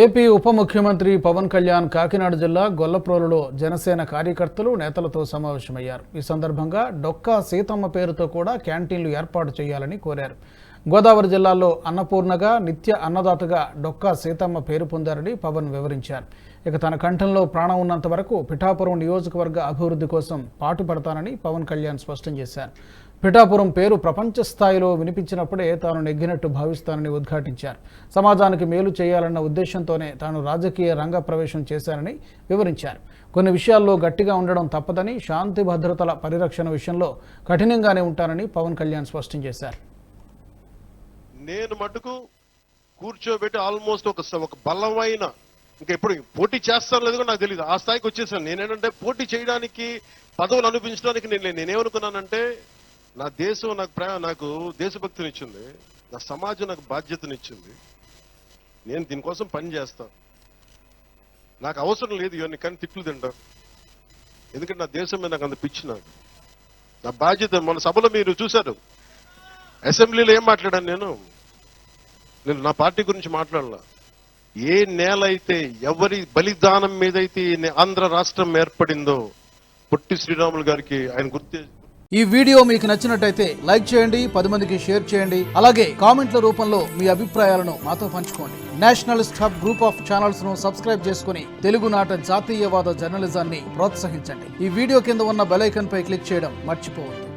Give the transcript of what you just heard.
AP ఉప ముఖ్యమంత్రి పవన్ కళ్యాణ్ కాకినాడ జిల్లా గొల్లప్రోలులో జనసేన కార్యకర్తలు నేతలతో సమావేశమయ్యారు. ఈ సందర్భంగా డొక్కా సీతమ్మ పేరుతో కూడా క్యాంటీన్లు ఏర్పాటు చేయాలని కోరారు. గోదావరి జిల్లాలో అన్నపూర్ణగా నిత్య అన్నదాతగా డొక్కా సీతమ్మ పేరు పొందారని పవన్ వివరించారు. ఇక తన కంఠంలో ప్రాణం ఉన్నంత వరకు పిఠాపురం నియోజకవర్గ అభివృద్ధి కోసం పాటుపడతానని పవన్ కళ్యాణ్ స్పష్టం చేశారు. పిఠాపురం పేరు ప్రపంచ స్థాయిలో వినిపించినప్పుడే తాను నెగ్గినట్టు భావిస్తానని ఉద్ఘాటించారు. సమాజానికి మేలు చేయాలన్న ఉద్దేశంతోనే తాను రాజకీయ రంగ ప్రవేశం చేశానని వివరించారు. కొన్ని విషయాల్లో గట్టిగా ఉండడం తప్పదని, శాంతి భద్రతల పరిరక్షణ విషయంలో కఠినంగానే ఉంటానని పవన్ కళ్యాణ్ స్పష్టం చేశారు. నేను మటుకు కూర్చోబెట్టి ఆల్మోస్ట్ ఒక బలమైన ఇంకా ఎప్పుడు పోటీ చేస్తాను లేదు నాకు తెలియదు, ఆ స్థాయికి వచ్చేసాను. నేనేంటంటే పోటీ చేయడానికి, పదవులు అనిపించడానికి నేనేమనుకున్నానంటే నా దేశం నాకు దేశభక్తినిచ్చింది, నా సమాజం నాకు బాధ్యతనిచ్చింది. నేను దీనికోసం పని చేస్తాను. నాకు అవసరం లేదు ఇవన్నీ కానీ తిట్లు తింటా, ఎందుకంటే నా దేశం మీద నాకు అంత పిచ్చి. నా బాధ్యత. మన సభలో మీరు చూశారు, అసెంబ్లీలో ఏం మాట్లాడాను నేను నా పార్టీ గురించి మాట్లాడాల. ఏ నేల అయితే, ఎవరి బలిదానం మీదైతే ఆంధ్ర రాష్ట్రం ఏర్పడిందో పొట్టి శ్రీరాములు గారికి ఆయన గుర్తు. ఈ వీడియో మీకు నచ్చినట్టయితే లైక్ చేయండి, 10 మందికి షేర్ చేయండి. అలాగే కామెంట్ల రూపంలో మీ అభిప్రాయాలను మాతో పంచుకోండి. Nationalist hub group of channels ను సబ్స్క్రైబ్ చేసుకుని తెలుగునాట జాతీయవాద జర్నలిజాన్ని ప్రోత్సహించండి. ఈ వీడియో కింద ఉన్న బెల్ ఐకాన్ పై క్లిక్ చేయడం మర్చిపోవద్దు.